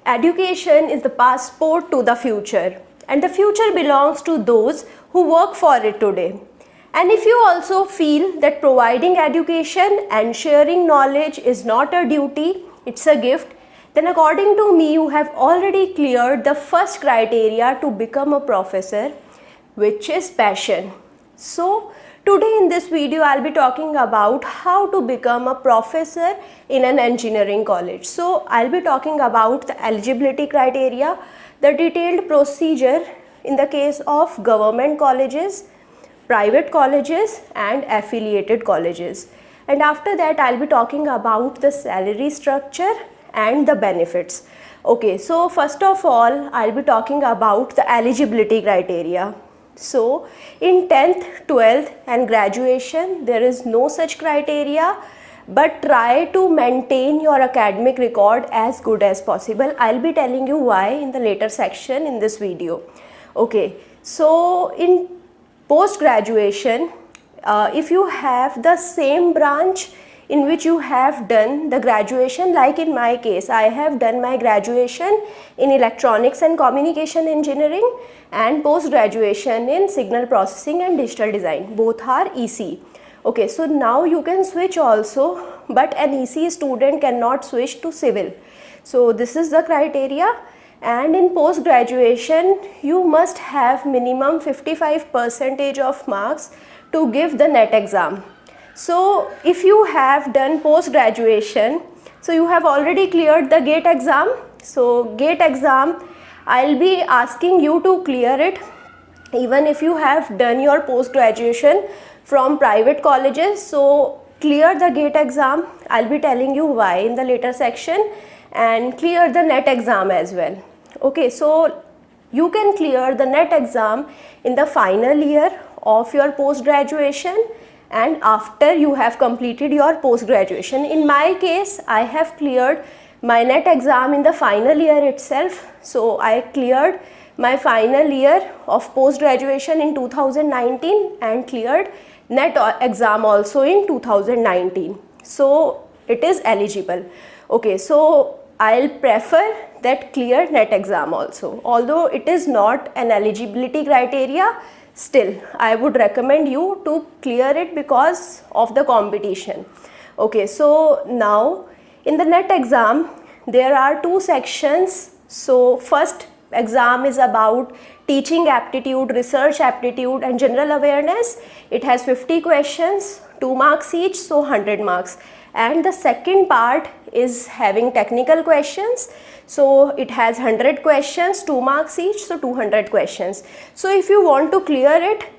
Education is the passport to the future, and the future belongs to those who work for it today. And if you also feel that providing education and sharing knowledge is not a duty, it's a gift, then according to me, you have already cleared the first criteria to become a professor, which is passion. So today in this video, I'll be talking about how to become a professor in an engineering college. So I'll be talking about the eligibility criteria, the detailed procedure in the case of government colleges, private colleges and affiliated colleges. And after that, I'll be talking about the salary structure and the benefits. Okay, so first of all, I'll be talking about the eligibility criteria. So in 10th, 12th and graduation, there is no such criteria, but try to maintain your academic record as good as possible. I'll be telling you why in the later section in this video. Okay, so in post-graduation, if you have the same branch in which you have done the graduation, like in my case, I have done my graduation in electronics and communication engineering and post-graduation in signal processing and digital design. Both are EC. Okay, so now you can switch also, but an EC student cannot switch to civil. So this is the criteria. And in post-graduation, you must have minimum 55% of marks to give the NET exam. So if you have done post-graduation, so you have already cleared the GATE exam. So GATE exam, I'll be asking you to clear it even if you have done your post-graduation from private colleges. So clear the GATE exam. I'll be telling you why in the later section, and clear the NET exam as well. Okay, so you can clear the NET exam in the final year of your post-graduation and after you have completed your post-graduation. In my case, I have cleared my NET exam in the final year itself. So I cleared my final year of post-graduation in 2019 and cleared NET exam also in 2019. So it is eligible. Okay, so I'll prefer that clear NET exam also. Although it is not an eligibility criteria, still I would recommend you to clear it because of the competition. Okay, so now in the NET exam, there are two sections. So first exam is about teaching aptitude, research aptitude and general awareness. It has 50 questions, 2 marks each, so 100 marks. And the second part is having technical questions. So it has 100 questions, 2 marks each, so 200 questions. So if you want to clear it,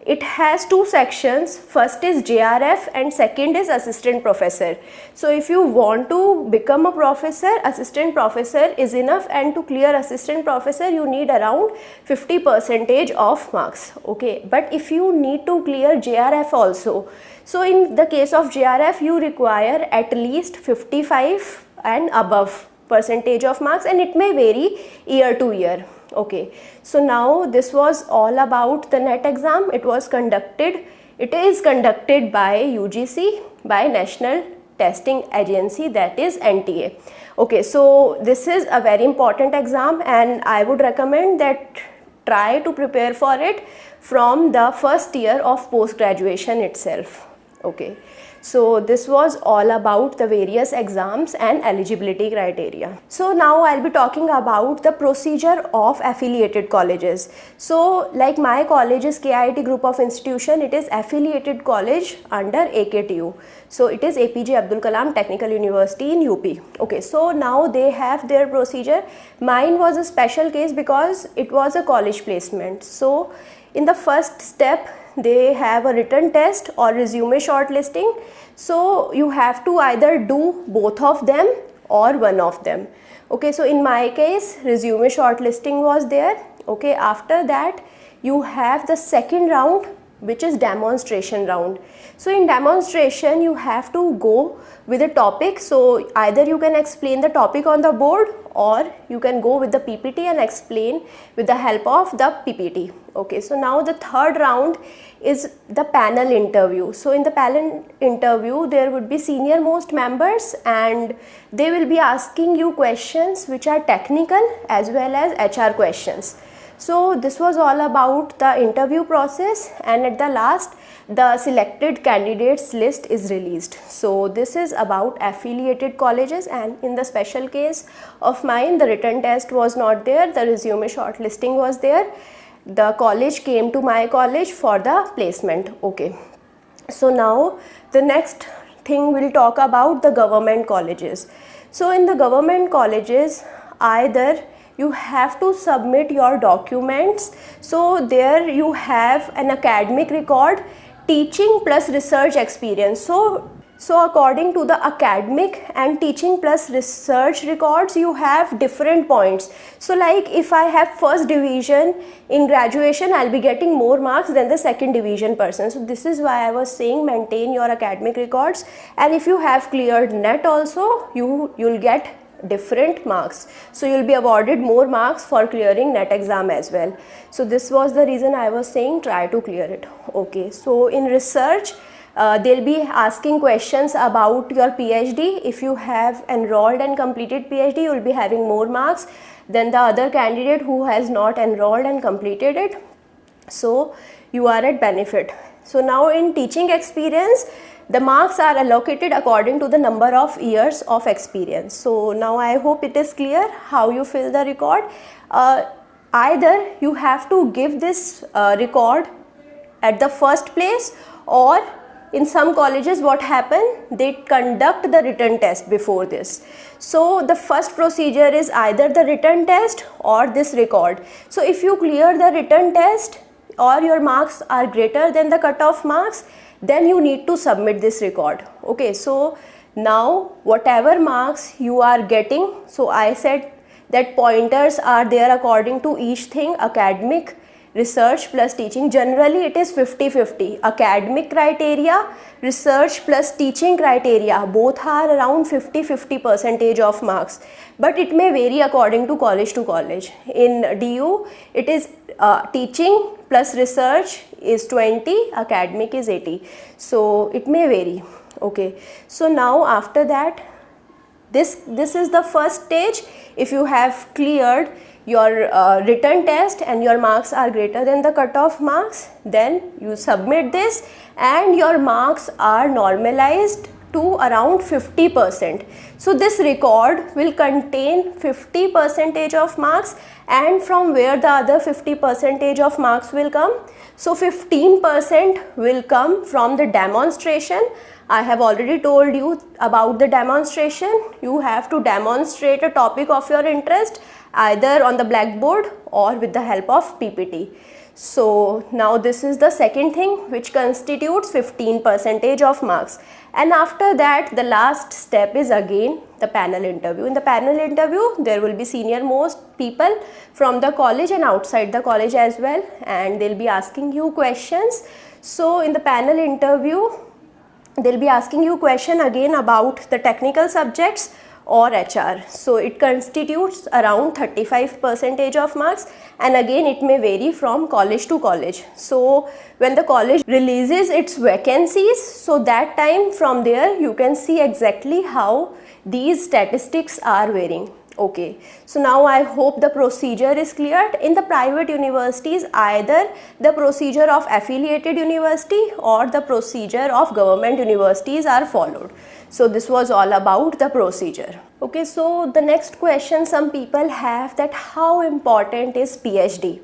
it has two sections. First is JRF and second is assistant professor. So if you want to become a professor, assistant professor is enough, and to clear assistant professor you need around 50% of marks. Okay, but if you need to clear JRF also, so in the case of JRF you require at least 55 and above percentage of marks, and it may vary year to year. Okay, so now this was all about the NET exam. It is conducted by UGC, by National Testing Agency, that is NTA. Okay, so this is a very important exam and I would recommend that try to prepare for it from the first year of post-graduation itself. Okay, so this was all about the various exams and eligibility criteria. So now I'll be talking about the procedure of affiliated colleges. So like my college is KIT group of institution, it is affiliated college under AKTU. So it is APJ Abdul Kalam Technical University in UP. Okay, so now they have their procedure. Mine was a special case because it was a college placement. So in the first step, they have a written test or resume shortlisting. So you have to either do both of them or one of them. Okay, so in my case, resume shortlisting was there. Okay, after that you have the second round which is demonstration round. So in demonstration you have to go with a topic, so either you can explain the topic on the board or you can go with the PPT and explain with the help of the PPT. Okay, so now the third round is the panel interview. So in the panel interview there would be senior most members and they will be asking you questions which are technical as well as HR questions. So this was all about the interview process, and at the last the selected candidates list is released. So this is about affiliated colleges, and in the special case of mine the written test was not there, the resume shortlisting was there. The college came to my college for the placement. Okay, so now the next thing we'll talk about the government colleges. So in the government colleges, either you have to submit your documents, so there you have an academic record, teaching plus research experience. So according to the academic and teaching plus research records, you have different points. So like if I have first division in graduation, I'll be getting more marks than the second division person. So this is why I was saying maintain your academic records, and if you have cleared NET also, you'll get different marks. So you'll be awarded more marks for clearing NET exam as well. So this was the reason I was saying try to clear it. Okay, so in research, they'll be asking questions about your PhD. If you have enrolled and completed PhD, you'll be having more marks than the other candidate who has not enrolled and completed it. So you are at benefit. So now in teaching experience, the marks are allocated according to the number of years of experience. So now I hope it is clear how you fill the record. Either you have to give this record at the first place, or in some colleges what happen, they conduct the written test before this. So the first procedure is either the written test or this record. So if you clear the written test or your marks are greater than the cutoff marks, then you need to submit this record. Okay, so now whatever marks you are getting, so I said that pointers are there according to each thing, academic, research plus teaching. Generally it is 50-50, academic criteria, research plus teaching criteria, both are around 50% of marks, but it may vary according to college. In DU it is teaching plus research is 20, academic is 80, so it may vary. Okay, so now after that, this is the first stage. If you have cleared your written test and your marks are greater than the cutoff marks, then you submit this and your marks are normalized to around 50%. So this record will contain 50% of marks, and from where the other 50% of marks will come? So 15% will come from the demonstration. I have already told you about the demonstration. You have to demonstrate a topic of your interest either on the blackboard or with the help of PPT. So now this is the second thing which constitutes 15% of marks, and after that the last step is again the panel interview. In the panel interview there will be senior most people from the college and outside the college as well, and they'll be asking you questions. So in the panel interview they'll be asking you question again about the technical subjects or HR. So it constitutes around 35% of marks, and again it may vary from college to college. So when the college releases its vacancies, so that time from there you can see exactly how these statistics are varying. Okay, so now I hope the procedure is clear. In the private universities, either the procedure of affiliated university or the procedure of government universities are followed. So this was all about the procedure. Okay, so the next question some people have, that how important is PhD?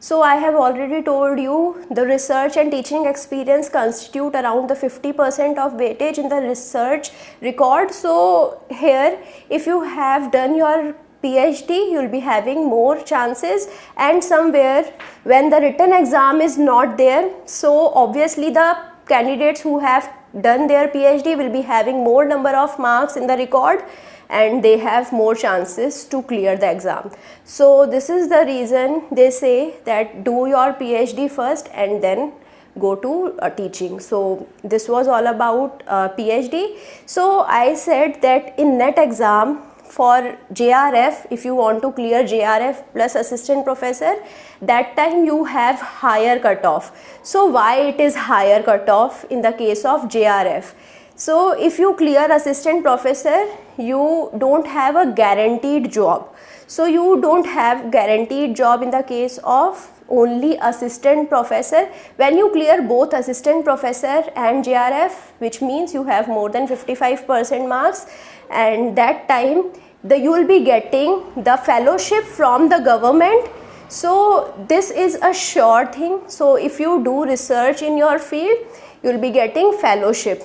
So I have already told you the research and teaching experience constitute around the 50% of weightage in the research record. So here if you have done your PhD, you will be having more chances, and somewhere when the written exam is not there, so obviously the candidates who have done their PhD will be having more number of marks in the record, and they have more chances to clear the exam. So this is the reason they say that do your PhD first and then go to teaching. So this was all about PhD. So I said that in NET exam for JRF, if you want to clear JRF plus assistant professor, that time you have higher cutoff. So why it is higher cutoff in the case of JRF? So if you clear assistant professor, you don't have a guaranteed job. So you don't have guaranteed job in the case of only assistant professor. When you clear both assistant professor and JRF, which means you have more than 55% marks, and that time you will be getting the fellowship from the government. So this is a sure thing. So if you do research in your field, you will be getting fellowship,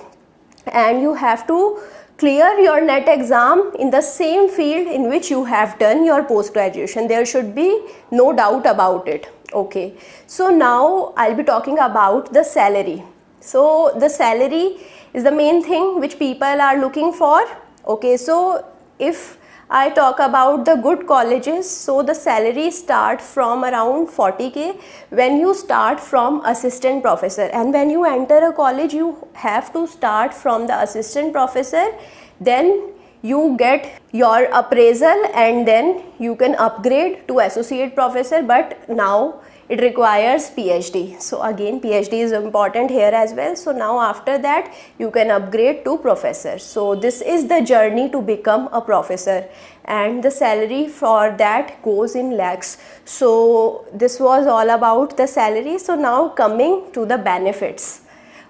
and you have to clear your NET exam in the same field in which you have done your post graduation. There should be no doubt about it. Okay, so now I'll be talking about the salary. So the salary is the main thing which people are looking for. Okay, so if I talk about the good colleges, so the salary start from around 40k when you start from assistant professor, and when you enter a college you have to start from the assistant professor, then you get your appraisal and then you can upgrade to associate professor, but now it requires PhD. So again PhD is important here as well. So now after that you can upgrade to professor. So this is the journey to become a professor, and the salary for that goes in lakhs. So this was all about the salary. So now coming to the benefits.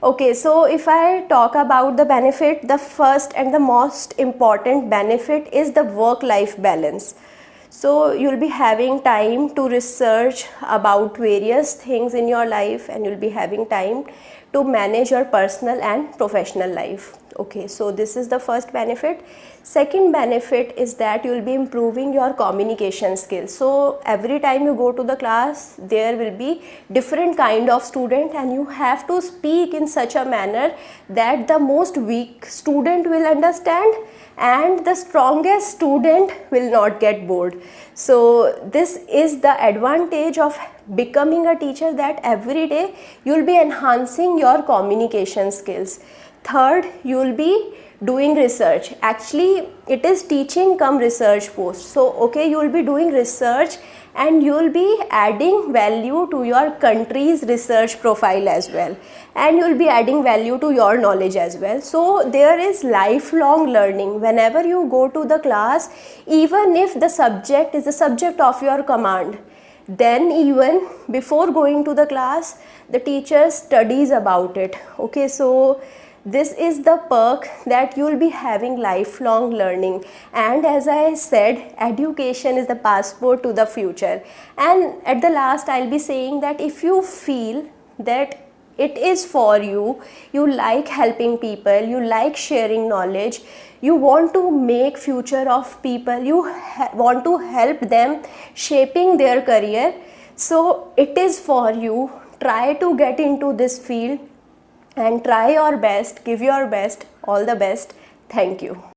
Okay, so if I talk about the benefit, the first and the most important benefit is the work-life balance. So you'll be having time to research about various things in your life, and you'll be having time to manage your personal and professional life. Okay, so this is the first benefit. Second benefit is that you will be improving your communication skills. So every time you go to the class, there will be different kind of student, and you have to speak in such a manner that the most weak student will understand and the strongest student will not get bored. So this is the advantage of becoming a teacher, that every day you will be enhancing your communication skills. Third, you will be doing research. Actually it is teaching come research post. So okay, you will be doing research and you will be adding value to your country's research profile as well, and you will be adding value to your knowledge as well. So there is lifelong learning. Whenever you go to the class, even if the subject is the subject of your command, then even before going to the class the teacher studies about it. Okay, so this is the perk that you will be having lifelong learning. And as I said, education is the passport to the future. And at the last I'll be saying that if you feel that it is for you, you like helping people, you like sharing knowledge, you want to make future of people, you want to help them shaping their career, so it is for you. Try to get into this field and try your best, give your best, all the best. Thank you.